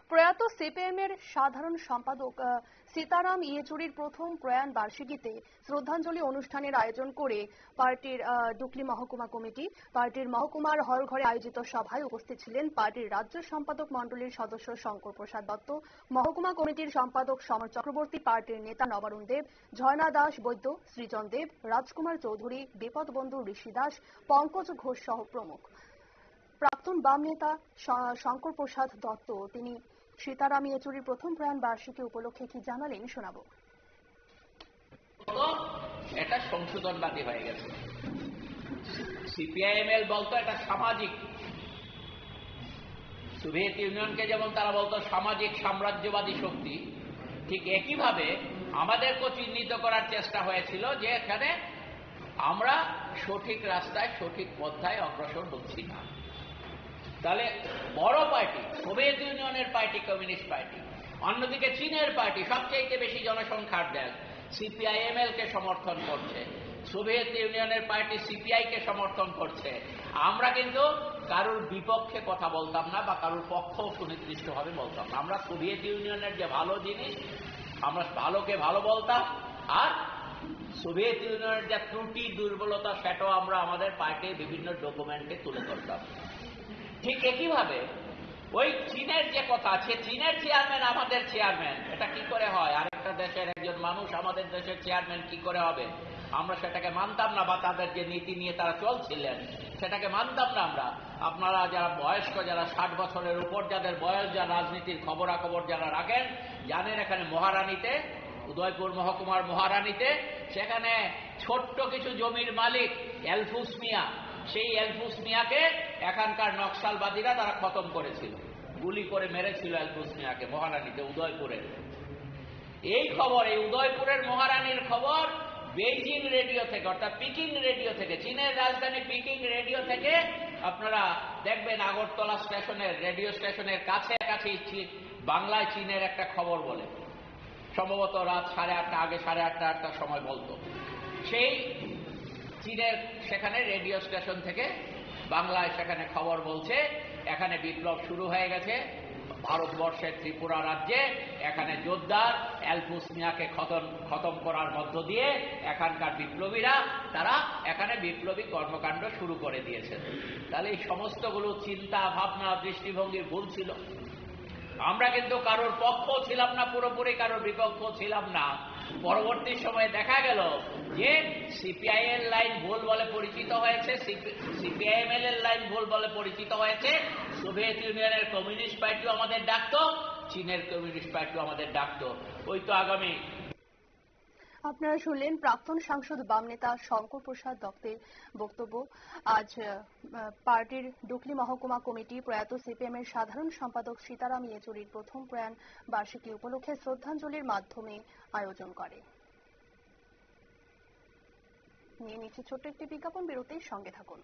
প্রয়াত সিপিএম এর সাধারণ সম্পাদক সীতারাম ইয়েচুরির প্রথম প্রয়াণ বার্ষিকীতে শ্রদ্ধাঞ্জলি অনুষ্ঠানের আয়োজন করে পার্টির ডুকলি মহকুমা কমিটি। পার্টির মহকুমার হলঘরে আয়োজিত সভায় উপস্থিত ছিলেন পার্টির রাজ্য সম্পাদক মণ্ডলীর সদস্য শঙ্কর প্রসাদ দত্ত, মহকুমা কমিটির সম্পাদক সমর চক্রবর্তী, পার্টির নেতা নবারুণ দেব, ঝর্ণা দাস বৈদ্য, সৃজন দেব, রাজকুমার চৌধুরী, বিপদ বন্ধু ঋষি দাস, পঙ্কজ ঘোষ সহ প্রমুখ। প্রাক্তন বাম নেতা শঙ্কর প্রসাদ দত্ত তিনি সীতারাম ইয়েচুরির প্রথম প্রয়াণ বার্ষিকী উপলক্ষে কি জানালেন শোনাবো। এটা সংশোধনবাদী হয়ে গেছে। সিপিআইএমএল বলতো এটা সামাজিক, সোভিয়েত ইউনিয়নকে যেমন তারা বলতো সামাজিক সাম্রাজ্যবাদী শক্তি, ঠিক একইভাবে আমাদেরকে চিহ্নিত করার চেষ্টা হয়েছিল যে এখানে আমরা সঠিক রাস্তায় সঠিক পথে অগ্রসর হচ্ছি না। তাহলে বড় পার্টি সোভিয়েত ইউনিয়নের পার্টি কমিউনিস্ট পার্টি, অন্যদিকে চীনের পার্টি সবচেয়ে বেশি জনসংখ্যার দেশ সিপিআইএমএল কে সমর্থন করছে, সোভিয়েত ইউনিয়নের পার্টি সিপিআই কে সমর্থন করছে। আমরা কিন্তু কারোর বিপক্ষে কথা বলতাম না বা কারোর পক্ষ সুনির্দিষ্টভাবে বলতাম না। আমরা সোভিয়েত ইউনিয়নের যে ভালো জিনিস আমরা ভালোকে ভালো বলতাম, আর সোভিয়েত ইউনিয়নের যে ত্রুটি দুর্বলতা সেটাও আমরা আমাদের পার্টির বিভিন্ন ডকুমেন্টে তুলে ধরতাম। ঠিক একইভাবে ওই চীনের যে কথা আছে, চীনের চেয়ারম্যান আমাদের চেয়ারম্যান, এটা কি করে হয়? আরেকটা দেশের একজন মানুষ আমাদের দেশের চেয়ারম্যান কি করে হবে? আমরা সেটাকে মানতাম না, বা তাদের যে নীতি নিয়ে তারা চলছিলেন সেটাকে মানতাম না আমরা। আপনারা যারা বয়স্ক, যারা 60 বছরের উপর যাদের বয়স, যারা রাজনীতির খবরাখবর যারা রাখেন, জানেন এখানে মহারানীতে, উদয়পুর মহকুমার মহারানীতে, সেখানে ছোট্ট কিছু জমির মালিক এলফুস মিয়া, সেই এলফুস মিয়াকে এখানকার নকশালবাদীরা তারা খতম করেছিল, গুলি করে মেরেছিল এলফুস মিয়াকে মহারানীতে, উদয়পুরের। এই খবর, এই উদয়পুরের মহারানীর খবর বেইজিং রেডিও থেকে, অর্থাৎ পিকিং রেডিও থেকে, চীনের রাজধানী পিকিং রেডিও থেকে আপনারা দেখবেন আগরতলা স্টেশনের রেডিও স্টেশনের কাছাকাছি বাংলায় চীনের একটা খবর বলে, সম্ভবত রাত 8:30 আগে 8:30-8টার সময় বলতো। সেই চীনের সেখানে রেডিও স্টেশন থেকে বাংলায় সেখানে খবর বলছে এখানে বিপ্লব শুরু হয়ে গেছে ভারতবর্ষের ত্রিপুরা রাজ্যে। এখানে জোরদার এলফুস মিয়াকে খতম করার মধ্য দিয়ে এখানকার বিপ্লবীরা তারা এখানে বিপ্লবী কর্মকাণ্ড শুরু করে দিয়েছেন। তাহলে এই সমস্তগুলো চিন্তা ভাবনা দৃষ্টিভঙ্গির ভুল ছিল। আমরা কিন্তু কারোর পক্ষ ছিলাম না, পুরোপুরি কারোর বিপক্ষ ছিলাম না। পরবর্তী সময়ে দেখা গেল যে সিপিআইএল লাইন ভুল বলে পরিচিত হয়েছে, সিপিআইএমএল এর লাইন ভুল বলে পরিচিত হয়েছে। সোভিয়েত ইউনিয়নের কমিউনিস্ট পার্টিও আমাদের ডাকতো, চীনের কমিউনিস্ট পার্টিও আমাদের ডাকতো। ওই তো আগামী। আপনারা শুনলেন প্রাক্তন সাংসদ বাম নেতা শঙ্কর প্রসাদ দত্তের বক্তব্য। আজ পার্টির ডুকলি মহকুমা কমিটি প্রয়াত সিপিএম এর সাধারণ সম্পাদক সীতারাম ইয়েচুরির প্রথম প্রয়াণ বার্ষিকী উপলক্ষে শ্রদ্ধাঞ্জলির মাধ্যমে আয়োজন করে। নিয়ে নিচ্ছে ছোট্ট একটি বিজ্ঞাপন বিরতির সঙ্গে থাকুন।